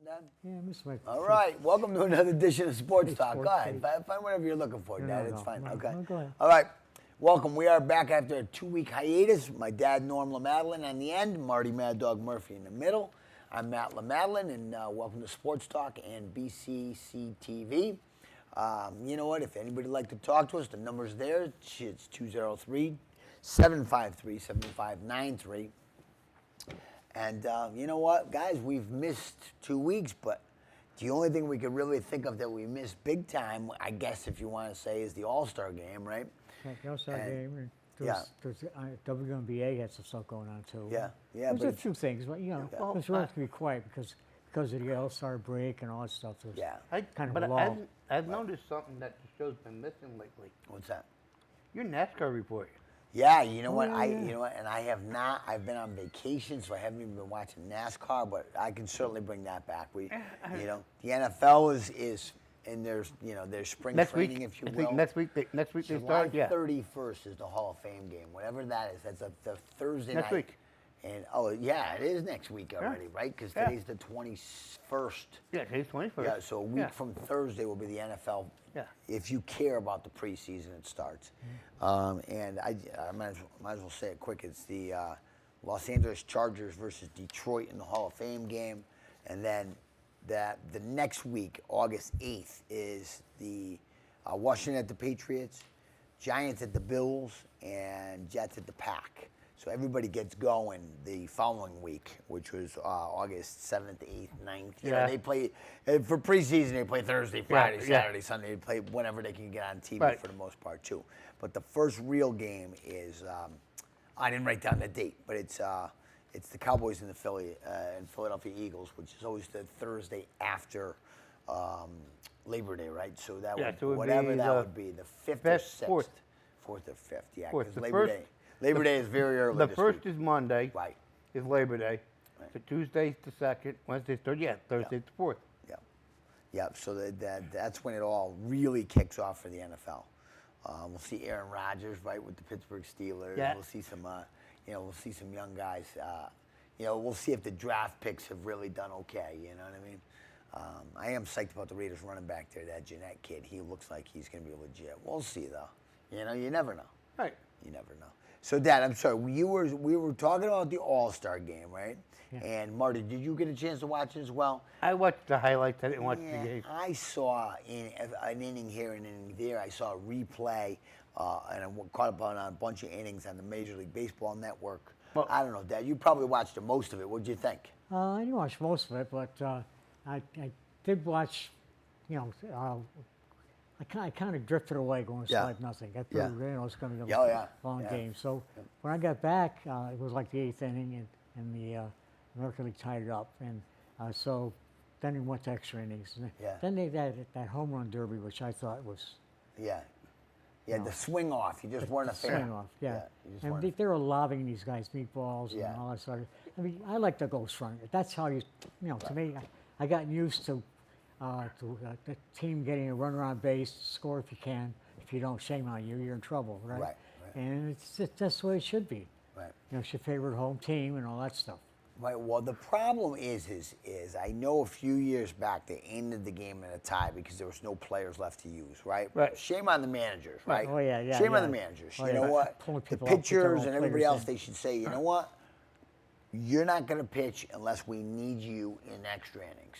Dad? Yeah, Miss Mike. All right, welcome to another edition of Sports Talk. Sports Go ahead, Talk. find whatever you're looking for, Dad. It's fine. No, Okay. no, go ahead. All right, welcome. We are back after a 2-week hiatus. My dad, Norm LaMadeline, on the end. Marty Mad Dog Murphy in the middle. I'm Matt LaMadeline, and welcome to Sports Talk and BCC TV. You know what? If anybody would like to talk to us, the number's there. It's 203-753-7593. And you know what, guys? We've missed 2 weeks, but the only thing we could really think of that we missed big time, I guess, if you want to say, is the All-Star game, right? The All-Star game. Yeah. There's WNBA had some stuff going on too. Yeah. There's a few things, but it's relatively quiet because of the All-Star break and all that stuff. So Yeah. I've noticed something that the show's been missing lately. What's that? Your NASCAR report. Yeah, you know what? yeah, You know what? And I have not. I've been on vacation, so I haven't even been watching NASCAR. But I can certainly bring that back. The NFL is in their spring training, if you will. Next week they July start. Yeah. 31st is the Hall of Fame game, whatever that is. That's the Thursday Next night. week. And it is next week already, right? Because today's the 21st. Yeah, today's 21st. Yeah, so a week from Thursday will be the NFL. Yeah. If you care about the preseason, it starts. And I might as well say it quick. It's the Los Angeles Chargers versus Detroit in the Hall of Fame game. And then the next week, August 8th, is the Washington at the Patriots, Giants at the Bills, and Jets at the Pack. So everybody gets going the following week, which was August 7th, 8th, 9th. They play, for preseason, they play Thursday, Friday, Saturday, Sunday. They play whenever they can get on TV for the most part, too. But the first real game is, I didn't write down the date, but it's the Cowboys and the Philadelphia Eagles, which is always the Thursday after Labor Day, right? So that would be the 5th or 6th. 4th. 4th or 5th, yeah, Fourth. because Labor Day is very early The this first week. is Monday. Right. Is Labor Day. Right. So Tuesday's the 2nd, Wednesday's 3rd, Thursday's the 4th. Yeah, so that's when it all really kicks off for the NFL. We'll see Aaron Rodgers, right, with the Pittsburgh Steelers. Yeah. We'll see some, we'll see some young guys. We'll see if the draft picks have really done okay. You know what I mean? I am psyched about the Raiders running back there, that Jeanette kid. He looks like he's going to be legit. We'll see, though. You never know. Right. You never know. So, Dad, I'm sorry. We were talking about the All-Star game, right? Yeah. And Marty, did you get a chance to watch it as well? I watched the highlights. I didn't watch the game. I saw in an inning here and an inning there. I saw a replay, and I caught up on a bunch of innings on the Major League Baseball Network. Well, I don't know, Dad. You probably watched most of it. What did you think? I didn't watch most of it, but I did watch. I kind of drifted away going 5-0. I thought it was going to be a long game. So when I got back, it was like the 8th inning, and the American League tied it up. And so then it went to extra innings. Then they had that home run derby, which I thought was... Yeah, the swing off. You just weren't a fan. Swing off, and they were lobbing these guys meatballs and all that sort of... I mean, I like the ghost runner. That's how to me, I got used to the team getting a runner on base, score if you can. If you don't, shame on you. You're in trouble, right? Right. And that's the way it should be. Right. It's your favorite home team and all that stuff. Right. Well, the problem is I know a few years back they ended the game in a tie because there was no players left to use. Right. Shame on the managers. Right. Oh yeah. Shame on the managers. You know what? The pitchers and everybody else, they should say, you know what? You're not going to pitch unless we need you in extra innings.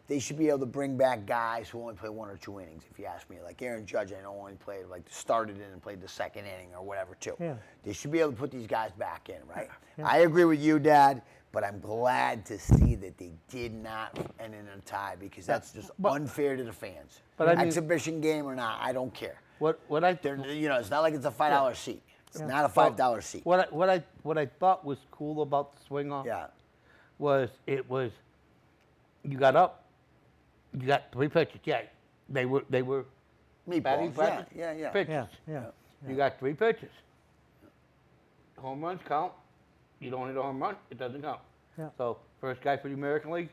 They should be able to bring back guys who only play 1 or 2 innings, if you ask me. Like Aaron Judge, I know only played, started in and played the 2nd inning or whatever, too. Yeah. They should be able to put these guys back in, right? Yeah. I agree with you, Dad, but I'm glad to see that they did not end in a tie because that's just unfair to the fans. But exhibition game or not, I don't care. It's not like it's a $5 seat. It's not a $5 seat. What I thought was cool about the swing off was you got up, you got 3 pitches. Yeah, they were meatballs. Pitches. Yeah. You got 3 pitches. Home runs count. You don't hit a home run, it doesn't count. Yeah. So first guy for the American League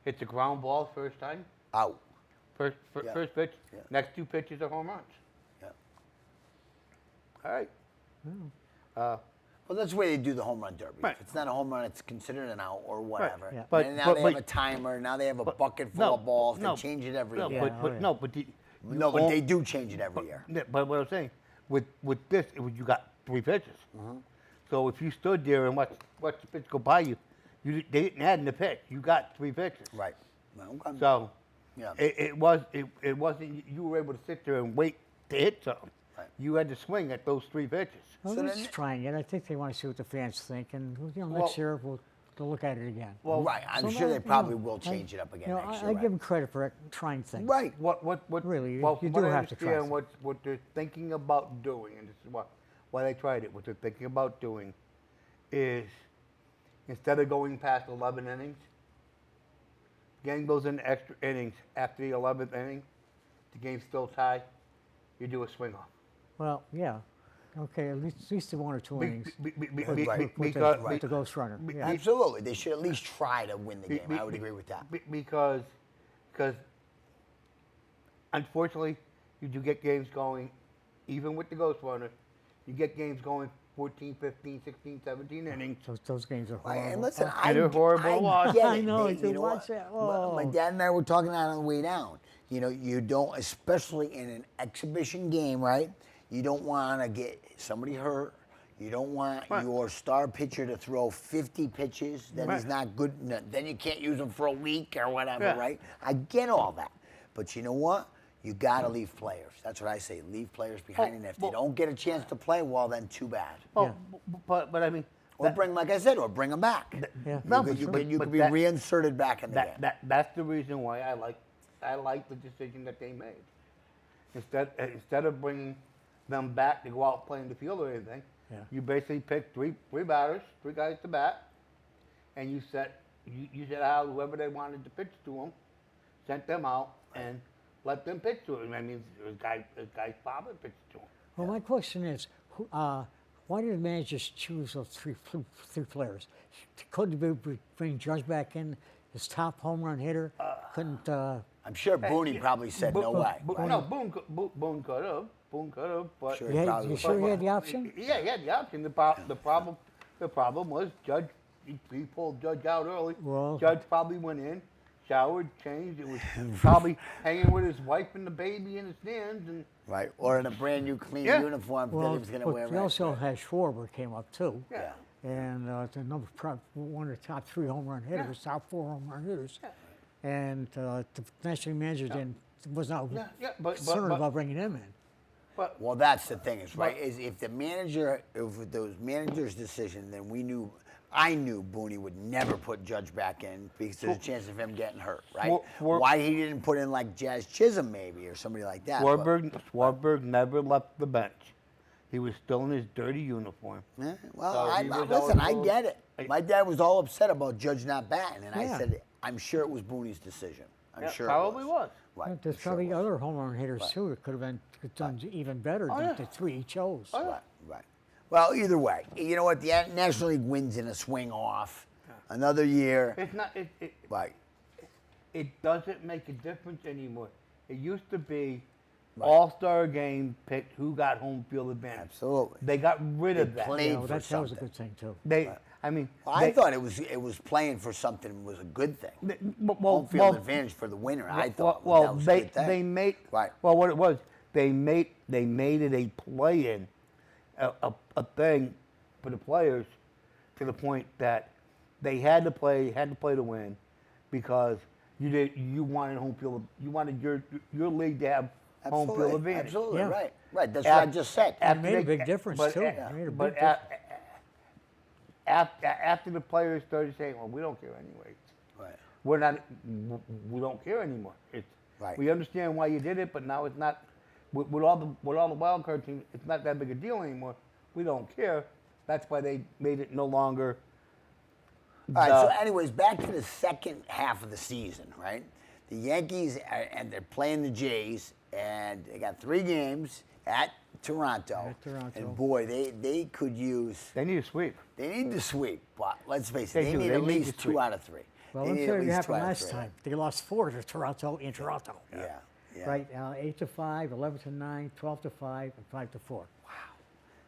hits a ground ball first time. Out. First pitch. Yeah. Next 2 pitches are home runs. Yeah. All right. Well, that's the way they do the home run derby. Right. If it's not a home run, it's considered an out or whatever. Yeah. And now they have a timer. Now they have a bucket full of balls. They change it every year. But they do change it every year. But what I'm saying, with this, you got 3 pitches. So if you stood there and watched the pitch go by you, they didn't add in the pitch. You got 3 pitches. Right. Okay. So Yeah. it wasn't you were able to sit there and wait to hit something. Right. You had to swing at those 3 pitches. Well, So they're then- just trying it. I think they want to see what the fans think, and Well- next year they'll look at it again. Well, Right. I'm So sure now, they probably will change it up again You know, next I year. give them credit for trying things. Right. What Really, well, you from what do I have to try understand, what they're thinking about doing, and this is why they tried it. What they're thinking about doing is instead of going past 11 innings, game goes into extra innings. After the 11th inning, the game's still tied. You do a swing off. Well, yeah. Okay, at least the 1 or 2 innings with Because the ghost runner. Yeah. Absolutely. They should at least try to win the game. I would agree with that. because unfortunately, you do get games going, even with the ghost runner, you get games going 14, 15, 16, 17 innings. Those games are Right, horrible. and listen, they're horrible to watch. get I it. know, They- to you know watch what? that, My oh. dad and I were talking about it on the way down. You know, you don't, especially in an exhibition game, right? You don't want to get somebody hurt. You don't want your star pitcher to throw 50 pitches. Then he's not good. Then you can't use him for a week or whatever, Yeah. right? I get all that. But you know what? You got to leave players. That's what I say. Leave players behind. And if they don't get a chance to play, well, then too bad. Well, but I mean, Or like I said, or bring them back. Yeah. You could be reinserted back in the game. that's the reason why I like the decision that they made. Instead of bringing them back to go out and play in the field or anything, you basically picked three batters, 3 guys to bat, and you said how whoever they wanted to pitch to them, sent them out and let them pitch to him. I mean, it was guy's father pitched to him. Well, my question is, why did the managers choose those three players? Couldn't we bring Judge back in, his top home run hitter? Couldn't. I'm sure Booney probably said no way. Right? No, Boone could have. Boone could have, but Sure. you sure he had the option? Yeah, he had the option. The problem was Judge. He pulled Judge out early. Well- Judge probably went in, showered, changed. It was probably hanging with his wife and the baby in his hands, and Right. Or in a brand new clean Yeah. uniform that Well, he was going to but wear. we also had Schwarber came up too. yeah. And the one of the top 3 home run hitters, top 4 home run hitters. And the national manager was not But concerned about bringing him in. Well, that's the thing, is right. Is if those managers' decision, then I knew Booney would never put Judge back in because there's a chance of him getting hurt, right? Why he didn't put in like Jazz Chisholm maybe or somebody like that. Schwarber never left the bench. He was still in his dirty uniform. Yeah, well, So listen, I always- get it. My dad was all upset about Judge not batting, and I Yeah. said, I'm sure it was Booney's decision. I'm sure probably it was. Right. There's I'm sure probably it was. other home run hitters too that could have been done even better than the 3 he chose. Right. Well, either way, you know what? The National League wins in a swing off. Another year. It's not. Right. It doesn't make a difference anymore. It used to be All-Star game picked who got home field advantage. Absolutely. They got rid of that. played Yeah, for that was a something. good thing too. I mean, I thought it was playing for something was a good thing. Home field advantage for the winner. I thought that was a good thing. they made Right. Well, what it was, they made it a play-in, a thing for the players, to the point that they had to play to win, because you wanted home field. You wanted your league to have home field advantage. Absolutely. Yeah. Right. That's what I just said. It made a big difference too. It made a big difference. After the players started saying, "Well, we don't care anyway. Right. We don't care anymore. Right. We understand why you did it, but now it's not. With all the wild card teams, it's not that big a deal anymore. We don't care. That's why they made it no longer." All right, so anyways, back to the second half of the season, right? The Yankees, and they're playing the Jays, and they got 3 games at Toronto. And boy, they could use... They need a sweep. They need to sweep, but let's face it, They do. need They at need least to 2 sweep. out of 3. Well, They let me need tell at you what least 2 happened out of last 3. time. They lost 4 to Toronto in Toronto. Yeah. Right, 8-5, 11-9, 12-5, and 5-4. Wow.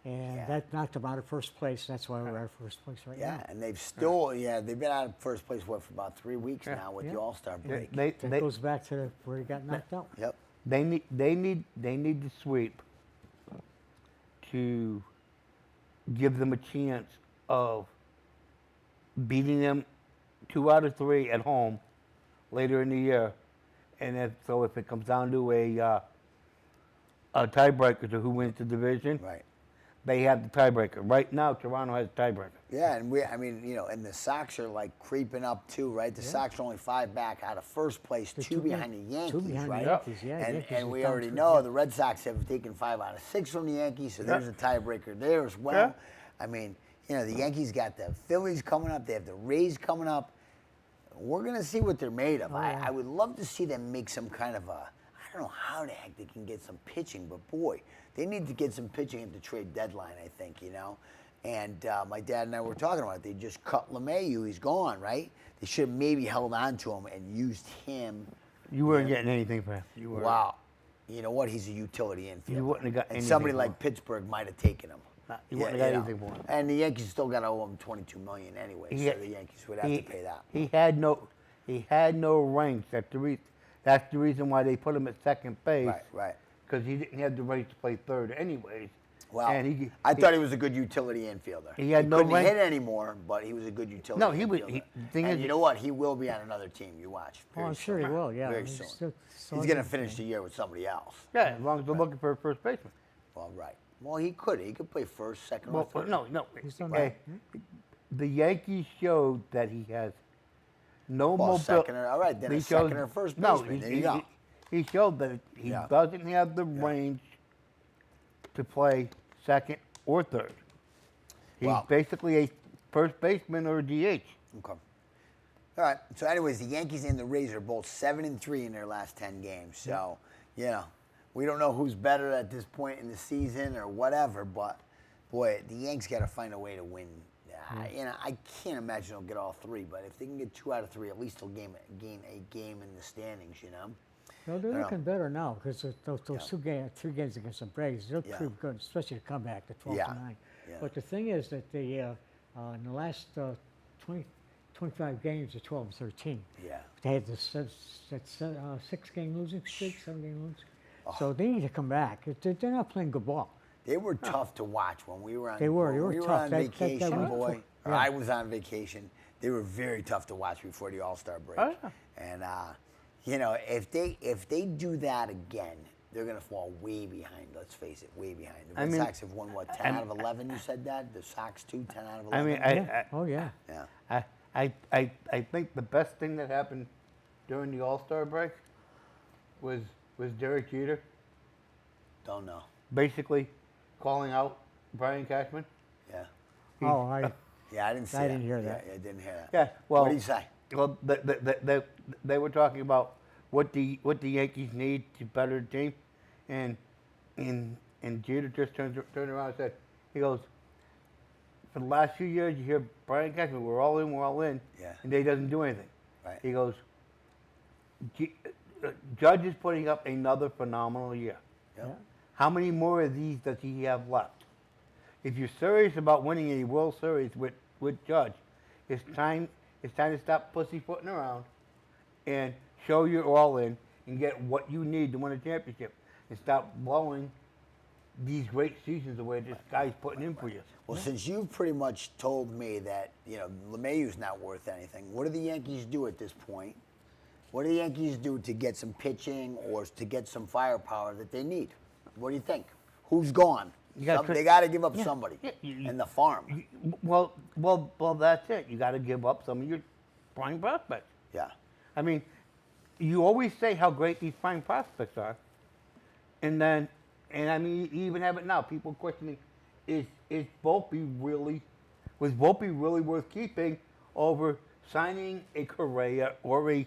And that knocked them out of first place. That's why we're out of first place right now. Yeah, and they've still, they've been out of first place, for about 3 weeks now with the All-Star break. That goes back to where he got knocked out. Yep. They need the sweep to give them a chance of beating them 2 out of 3 at home later in the year, and if it comes down to a tiebreaker to who wins the division, Right. they have the tiebreaker. Right now, Toronto has the tiebreaker. Yeah, and and the Sox are like creeping up too, right? The Sox are only 5 back out of first place, 2 behind the Yankees, 2 behind right? the Yankees, yeah. And, Yankees and are we down already 3, know the Red Sox have taken 5 out of 6 from the Yankees, so there's a tiebreaker there as well. Yeah. I mean, the Yankees got the Phillies coming up, they have the Rays coming up. We're going to see what they're made of. I would love to see them make some kind of I don't know how the heck they can get some pitching, but boy, they need to get some pitching at the trade deadline, I think, And my dad and I were talking about it. They just cut LeMahieu. He's gone, right? They should have maybe held on to him and used him. You weren't getting anything for him. You were. Wow. You know what? He's a utility infielder. You wouldn't have got and anything somebody for like him. Pittsburgh might have taken him. You wouldn't have got anything for him. And the Yankees still got to owe him $22 million anyway, so the Yankees would have to pay that. He had no ranks. That's the reason why they put him at second base. Right. Because he didn't have the rights to play third anyways. Well, and I thought he was a good utility infielder. He had no couldn't rank. hit anymore, but he was a good utility No, he was- infielder. the thing and is- you know what? He will be on another team. You watch. Oh, I'm very sure soon. he will, yeah. Very He's soon. still- He's going to finish the year with somebody else. Yeah, as long as they're looking for a first baseman. Well, right. Well, he could. He could play first, second, or Well, third. no. He's done Hey, the Yankees showed that he has no Well, mobility. second or all right, then a second or first baseman. There you go. He showed that he doesn't have the range to play second or third. He's Wow. basically a first baseman or a DH. Okay. All right. So, anyways, the Yankees and the Rays are both 7-3 in their last 10 games. So, we don't know who's better at this point in the season or whatever. But boy, the Yanks got to find a way to win. I can't imagine they'll get all 3, but if they can get 2 out of 3, at least they'll gain a game in the standings. No, they're looking better now because those 3 games against the Braves, they're pretty good, especially the comeback, the 12-9. Yeah. But the thing is that they, in the last 25 games, they're 12-13. Yeah. They had this 6-game losing streak, 7-game losing. So they need to come back. They're not playing good ball. They were tough to watch when we were on. They were. When They were we were tough. on That vacation, week boy. before- Or I was on vacation. They were very tough to watch before the All-Star break. Oh, yeah. And if they do that again, they're gonna fall way behind. Let's face it, way behind. The Red Sox have won 10 out of 11. You said that. The Sox too, 10 out of 11. I mean, Yeah. I think the best thing that happened during the All-Star break was Derek Jeter Don't know. basically calling out Brian Cashman. Yeah. Oh, Yeah, I didn't see I that. didn't hear that. Yeah, I didn't hear that. Yeah. Well, What did he say? Well, they were talking about what the Yankees need to better the team, and Jeter just turned around and said, he goes, for the last few years you hear Brian Cashman, we're all in, Yeah. and he doesn't do anything. Right. He goes, Judge is putting up another phenomenal year. Yep. How many more of these does he have left? If you're serious about winning a World Series with Judge, it's time to stop pussyfooting around and show you're all in and get what you need to win a championship and stop blowing these great seasons away this guy's putting in for you. Well, since you've pretty much told me that, LeMahieu's not worth anything, what do the Yankees do at this point? What do the Yankees do to get some pitching or to get some firepower that they need? What do you think? Who's gone? They got to give up somebody in the farm. Well, that's it. You got to give up some of your prime prospects. Yeah. I mean, you always say how great these prime prospects are, and I mean, you even have it now. People questioning, was Volpe really worth keeping over signing a Correa or a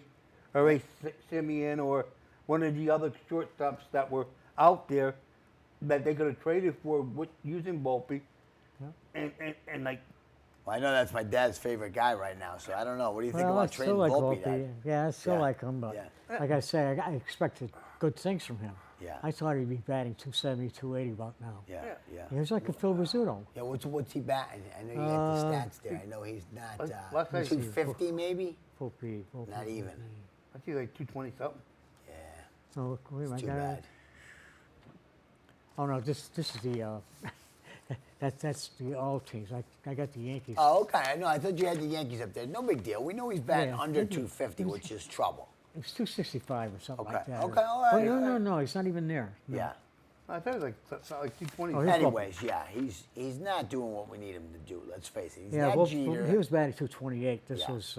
Simeon or one of the other shortstops that were out there that they could have traded for using Volpe, and like. Well, I know that's my dad's favorite guy right now, so I don't know. What do you think about trading like Volpe? Volpe. Yeah, I still like him, but like I say, I expected good things from him. Yeah. I thought he'd be batting 270, 280 about now. Yeah, Yeah. yeah. He was like a Phil Rizzuto. Yeah, what's he batting? I know you got the stats there. I know he's not Let's say- 250 maybe. Full P. Not even. I think like 220 something. Yeah, Oh, wait, it's I too got bad. Oh no, this is the that's the all teams. I got the Yankees. Oh, okay. No, I thought you had the Yankees up there. No big deal. We know he's batting Yeah, under he- 250, which is trouble. It was 265 or something like Okay, that. okay, all Oh, right, no, all no, right. no, he's not even there. No. Yeah. I thought it was like 220. Oh, he's- Anyways, yeah, he's not doing what we need him to do. Let's face it. He's Yeah, not well, Jeter. he was batting 228. This Yeah. was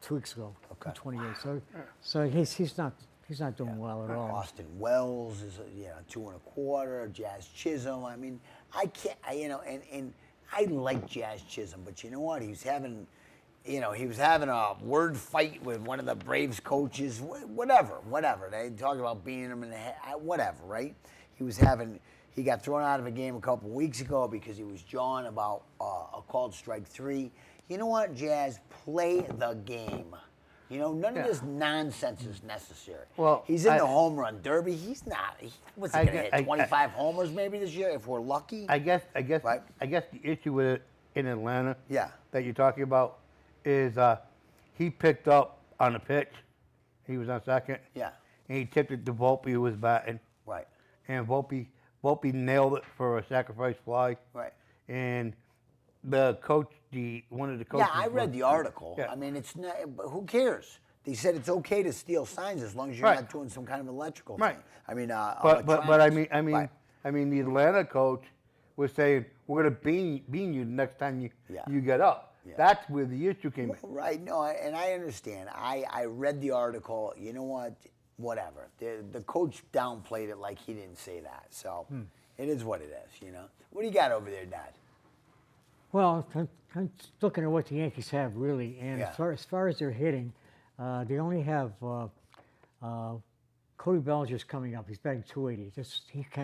2 weeks ago. Okay. 228. So he's not doing well at all. Austin Wells is 2.25. Jazz Chisholm. I mean, I can't. And I like Jazz Chisholm, but you know what? He was having a word fight with one of the Braves coaches. Whatever. They talked about beating him in the head. Whatever, right? He got thrown out of a game a couple weeks ago because he was jawing about a called strike 3. You know what, Jazz? Play the game. None of this nonsense is necessary. Well, he's in the home run derby. He's not. What's he going to hit? 25 homers maybe this year if we're lucky. I guess Right. the issue with it in Atlanta Yeah. that you're talking about is he picked up on the pitch. He was on second. Yeah. And he tipped it to Volpe, who was batting. Right. And Volpe nailed it for a sacrifice fly. Right. And the coach, one of the coaches. Yeah, I read the article. Yeah. I mean, it's not. But who cares? They said it's okay to steal signs as long as you're Right. not doing some kind of electrical Right. thing. I mean, But electronics. I mean, the Atlanta coach was saying we're going to bean you the next time you get up. Yeah. That's where the issue came in. Right. No, and I understand. I read the article. You know what? Whatever. The coach downplayed it like he didn't say that. So it is what it is. What do you got over there, Dad? Well, I'm looking at what the Yankees have really, and Yeah. as far as their hitting, they only have Cody Bellinger's coming up. He's batting 280.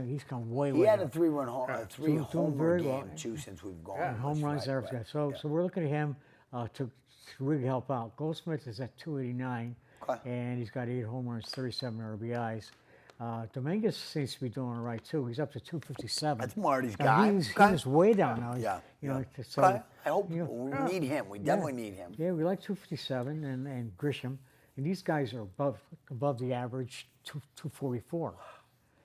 He's come way. He had a up. 3-run home, Doing homer very game well. too since we've gone. And home runs, everything. Right. So Yeah. we're looking at him to really help out. Goldsmith is at 289, Okay. and he's got 8 home runs, 37 RBIs. Dominguez seems to be doing all right too. He's up to 257. That's Marty's Now, guy. He's Okay. way down now. Yeah. So, Okay. I hope you know, we need him. We definitely need him. Yeah, we like 257 and Grisham, and these guys are above the average, 244.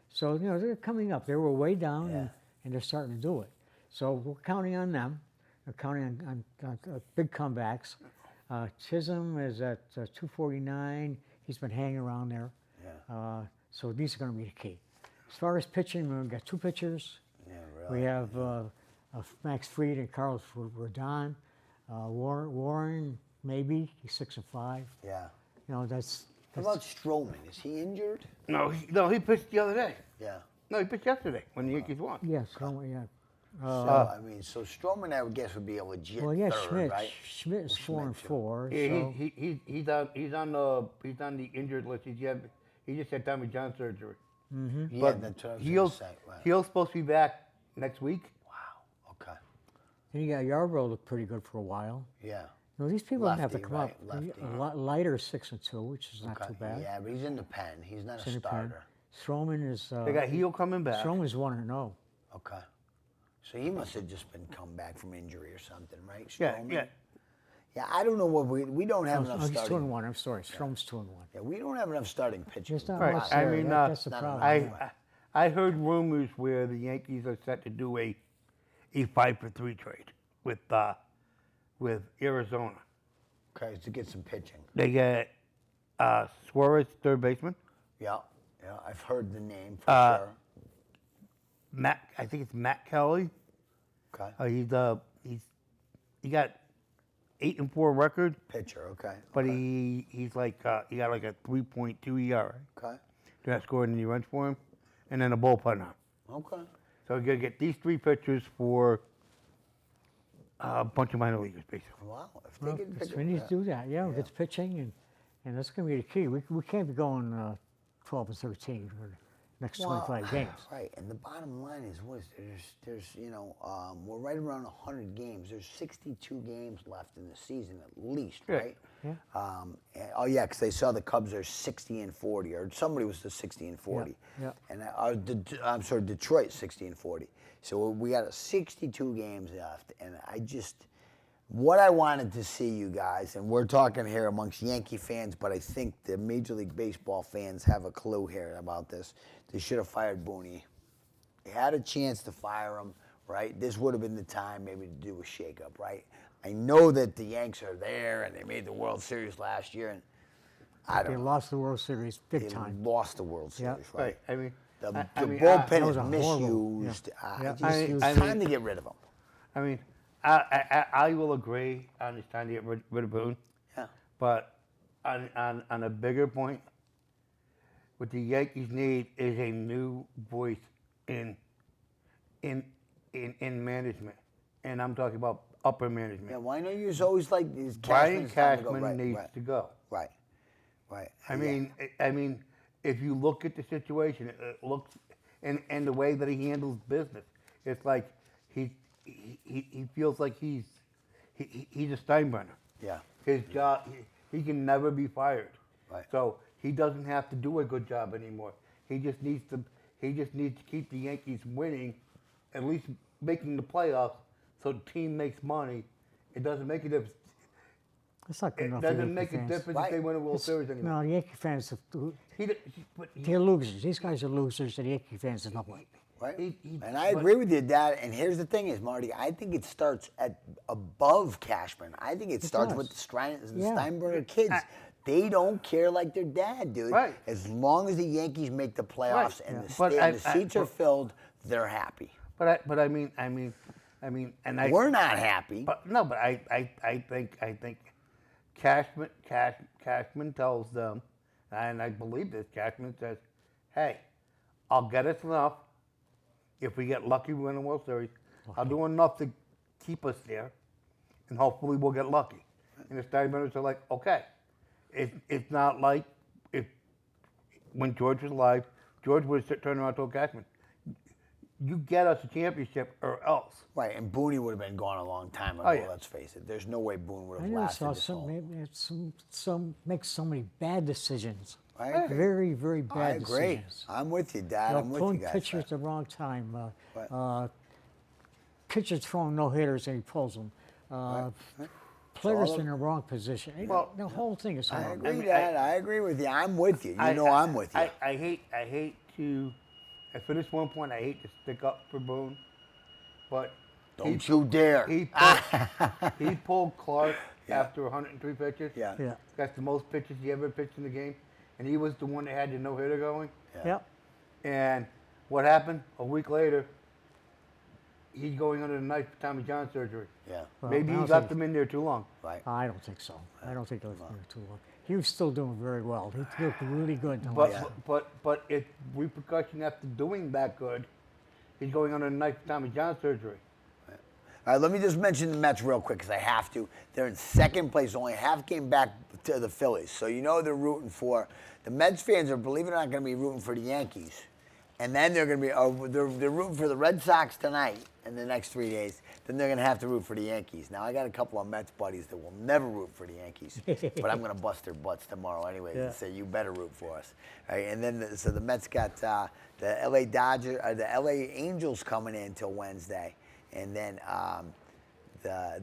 So they're coming up. They were way down, Yeah. and they're starting to do it. So we're counting on them. We're counting on big comebacks. Chisholm is at 249. He's been hanging around there. Yeah. So these are going to be the key. As far as pitching, we've got 2 pitchers. Yeah, really. We have Max Fried and Carlos Rodon. Warren, maybe he's 6-5. Yeah. That's How about Stroman? Is he injured? No, he pitched the other day. Yeah. No, he pitched yesterday when the Yankees won. yes. Yeah. So Stroman, I would guess, would be a legit Well, yeah, third, Schmidt. right? Schmidt is 4-4. Yeah, So he's on the injured list. He just had Tommy John surgery. Yeah, But that's what I was Heal's gonna say. Right. Heal's supposed to be back next week. Wow. Okay. and you got Yarbrough looked pretty good for a while. Yeah. These people don't have to Lefty, come right, up. lefty. A lot lighter 6-2, which is not Okay. too bad. Yeah, but he's in the pen. He's not a Center pen. starter. Stroman is. They got Heel coming back. Stroman's 1-0. Okay. So he must have just been come back from injury or something, right? Yeah, Stroman? yeah. Yeah, I don't know what we don't have enough He's starting. 2-1. I'm sorry. Stroman's 2-1. Yeah, we don't have enough starting pitching. Just not Right. much I there. mean, That's the not problem. enough. I heard rumors where the Yankees are set to do a 5-for-3 trade with Arizona. Okay, to get some pitching. They get Suarez, third baseman. Yeah, I've heard the name for sure. I think it's Matt Kelly. Okay. He got 8-4 record, Pitcher, okay. but okay. he got like a 3.2 ERA. Okay. They're not scoring any runs for him, and then a bullpen now. Okay. So you're gonna get these 3 pitchers for a bunch of minor leaguers, basically. Wow. If they can pick We need to do that. Yeah, it's pitching, and that's going to be the key. We can't be going 12 and 13. next 25 games. Right, and the bottom line is there's we're right around 100 games. There's 62 games left in the season at least, right? Yeah. Because they saw the Cubs are 60-40, or somebody was the 60-40. Yeah. And I'm sorry, Detroit 60-40. So we got 62 games left, and what I wanted to see, you guys, and we're talking here amongst Yankee fans, but I think the Major League Baseball fans have a clue here about this. They should have fired Booney. They had a chance to fire him, right? This would have been the time maybe to do a shakeup, right? I know that the Yanks are there, and they made the World Series last year, and They lost the World Series big time. Lost the World Series, right? I mean, The mean, bullpen is a horrible- misused. Yeah. It's time to get rid of him. I mean, I will agree on it's time to get rid of Boone. Yeah. But on a bigger point, what the Yankees need is a new voice in management, and I'm talking about upper management. Yeah, why don't you always like these Brian Cashman Cashman needs to go. Right. I mean, if you look at the situation, it looks and the way that he handles business, it's like he feels like he's a Steinbrenner. Yeah. His job, he can never be fired. Right. So he doesn't have to do a good job anymore. He just needs to keep the Yankees winning, at least making the playoffs, so the team makes money. It doesn't make a difference. It's not good It enough for doesn't Yankee make a fans. difference if they win a World Series anymore. No, the Yankee fans, But they're losers. These guys are losers, and the Yankee fans are not like. Right. And I agree with you, Dad. And here's the thing is, Marty, I think it starts at above Cashman. I think it starts does. with the Yeah. Steinbrenner kids. They don't care like their dad, dude. Right. As long as the Yankees make the playoffs and the seats are filled, they're happy. But I mean, and I. We're not happy. But no, but I think Cashman tells them, and I believe this. Cashman says, "Hey, I'll get us enough. If we get lucky, we win the World Series. I'll do enough to keep us there, and hopefully we'll get lucky." And the Steinbrenners are like, "Okay." It's not like when George was alive, George would have turned around and told Cashman, "You get us a championship or else." Right, and Booney would have been gone a long time ago, let's face it. There's no way Boone would I have never lasted saw this long. some make so many bad decisions. I agree. Very, very bad I agree. decisions. I'm with you, Dad. I'm with you Throwing guys. pitchers at the wrong time. Right. Pitchers throwing no hitters and he pulls them. Players in the wrong position. Well, the whole thing is I horrible. agree, Dad. I agree with you. I'm with you. I'm with you. I hate to. At this one point, I hate to stick up for Boone, but Don't you dare. He pulled Clark after 103 pitches. Yeah. Yeah. That's the most pitches he ever pitched in the game, and he was the one that had the no-hitter going. Yep. And what happened? A week later, he's going under the knife for Tommy John surgery. Yeah. Well, Maybe I he don't left think- him in there too long. Right. I don't think so. I don't think it was too long. He was still doing very well. He looked really good. But it's repercussion after doing that good. He's going under the knife for Tommy John surgery. All right, let me just mention the Mets real quick because I have to. They're in second place, only a half game back to the Phillies. So you know they're rooting for. The Mets fans are, believe it or not, going to be rooting for the Yankees. And then they're going to be, they're rooting for the Red Sox tonight in the next 3 days. Then they're going to have to root for the Yankees. Now, I got a couple of Mets buddies that will never root for the Yankees. But I'm going to bust their butts tomorrow anyway and say, you better root for us. All right, and then, so the Mets got the LA Angels coming in until Wednesday. And then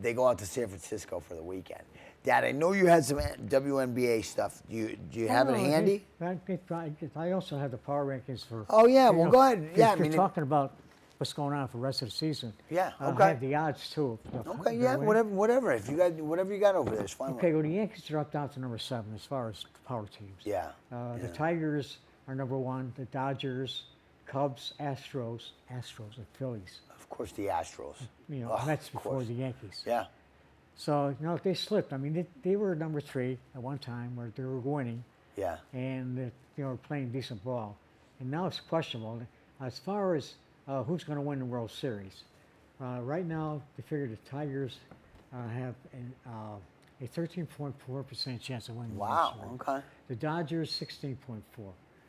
they go out to San Francisco for the weekend. Dad, I know you had some WNBA stuff. Do you have it handy? I also have the power rankings for. Oh, yeah. Well, go ahead. Yeah, If you're talking about what's going on for the rest of the season. Yeah, I okay. have the odds, too. Okay, yeah, whatever. If you got whatever you got over there, it's fine. Okay, well, the Yankees dropped down to number 7 as far as power teams. Yeah. The Tigers are number 1. The Dodgers, Cubs, Astros, and Phillies. Of course, the Astros. Mets before the Yankees. Yeah. So, they slipped. I mean, they were number 3 at one time where they were winning. Yeah. And they were playing decent ball. And now it's questionable. As far as who's going to win the World Series, right now they figure the Tigers have a 13.4% chance of winning the World Series. Wow. Okay. The Dodgers, 16.4.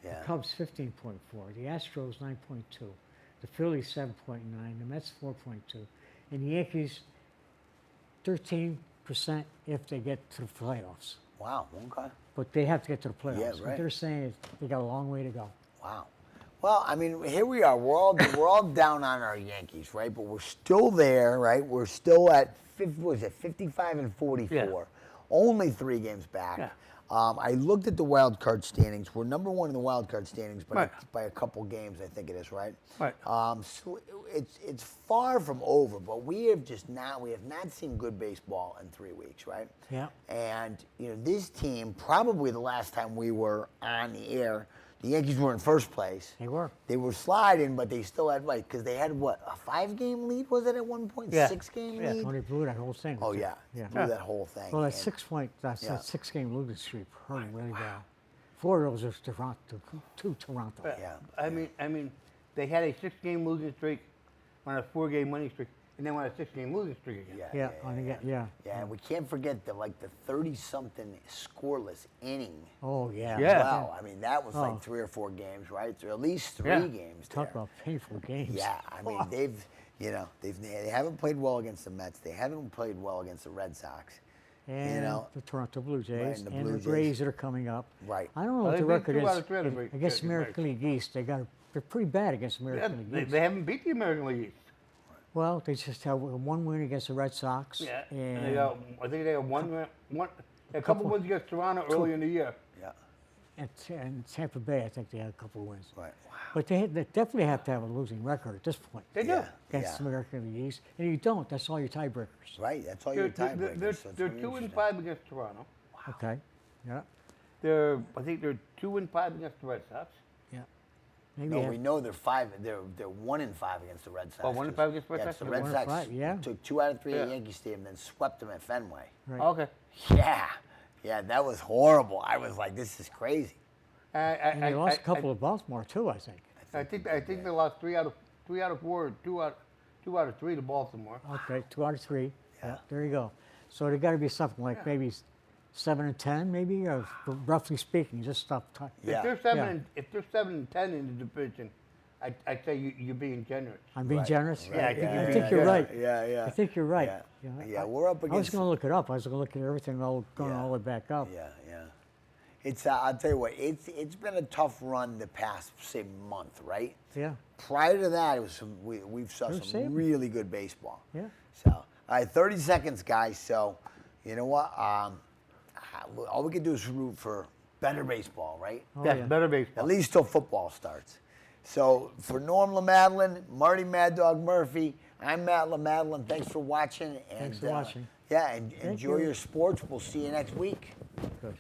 Yeah. The Cubs 15.4. The Astros 9.2. The Phillies 7.9. The Mets 4.2. And the Yankees 13% if they get to the playoffs. Wow. Okay. But they have to get to the playoffs. Yeah, right. What they're saying is they got a long way to go. Wow. Well, I mean, here we are. We're all down on our Yankees, right? But we're still there, right? We're still at 55 and 44. Yeah. Only 3 games back. Yeah. I looked at the wild card standings. We're number 1 in the wild card standings, but Right. by a couple games, I think it is, right? Right. So it's far from over, but we have not seen good baseball in 3 weeks, right? Yeah. And this team, probably the last time we were on the air, the Yankees were in first place. They were. They were sliding, but they still had, because they had, what, a 5-game lead, was it at one point? Yeah. 6-game Yeah. lead? When they blew that whole thing. Oh, yeah. Yeah. Blew that whole thing. Well, that And- 6-point, that Yeah. 6-game losing streak hurt them really bad. 4 of those are to Toronto. Yeah. I mean, they had a 6-game losing streak, on a 4-game winning streak, and then on a 6-game losing streak again. Yeah, yeah. Yeah, and we can't forget the 30-something scoreless inning. Oh, yeah. Yeah. Wow, I mean, that was Oh. like 3 or 4 games, right? So at least 3 Yeah. games Talk there. about painful games. Yeah, I mean, they haven't played well against the Mets. They haven't played well against the Red Sox. And the Toronto Blue Jays and the and Blue the Jays. Braves that are coming up. Right. I don't know Well, what the they beat record 2 is out of 3 of the Braves. against Yeah, American League East. They're pretty bad against Yeah, American League East. they haven't beat the American League East. Well, they just have 1 win against the Red Sox. Yeah, And and I think they got a couple wins against Toronto early in the year. Yeah, and Tampa Bay, I think they had a couple of wins. right. Wow. But they definitely have to have a losing record at this point. They do. Yeah. Against American League East. And you don't, that's all your tiebreakers. Right, that's all They're, your tiebreakers. they're, so it's they're gonna be 2 and interesting. 5 against Toronto. Okay. Yeah. I think they're 2 and 5 against the Red Sox. Yeah. Maybe No, have- we know they're 1 and 5 against the Red Sox. Oh, 1 and 5 against the Red Yeah, Sox? so the Okay. Red 1 and Sox 5, yeah. took 2 out of 3 at Yeah. Yankee Stadium, then swept them at Fenway. Right. Okay. Yeah, that was horrible. I was like, this is crazy. And they lost a couple of Baltimore too, I think. I think they lost 3 out of 4, 2 out of 3 to Baltimore. Okay, 2 out of 3. Yeah. There you go. So there got to be something like maybe 7 and 10, maybe, or roughly speaking, just stop. Yeah. If they're 7 and 10 in the division, I'd say you're being generous. I'm being Right, generous. right. Yeah, I think you're I being think you're generous. right. Yeah. I think you're right. Yeah, we're up I was against. going to look it up. I was going to look at everything going Yeah. all the way back up. Yeah. It's I'll tell you what. It's been a tough run the past month, right? Yeah. Prior to that, it was we've saw They're some saving. really good baseball. Yeah. So, all right, 30 seconds, guys. So, you know what? All we can do is root for better baseball, right? Oh, Yeah, yeah. better baseball. At least till football starts. So, for Norm LaMadeline, Marty Mad Dog Murphy, I'm Matt LaMadeline. Thanks for watching. And, Thanks for watching. Yeah, and enjoy you. your sports. We'll see you next week. Good.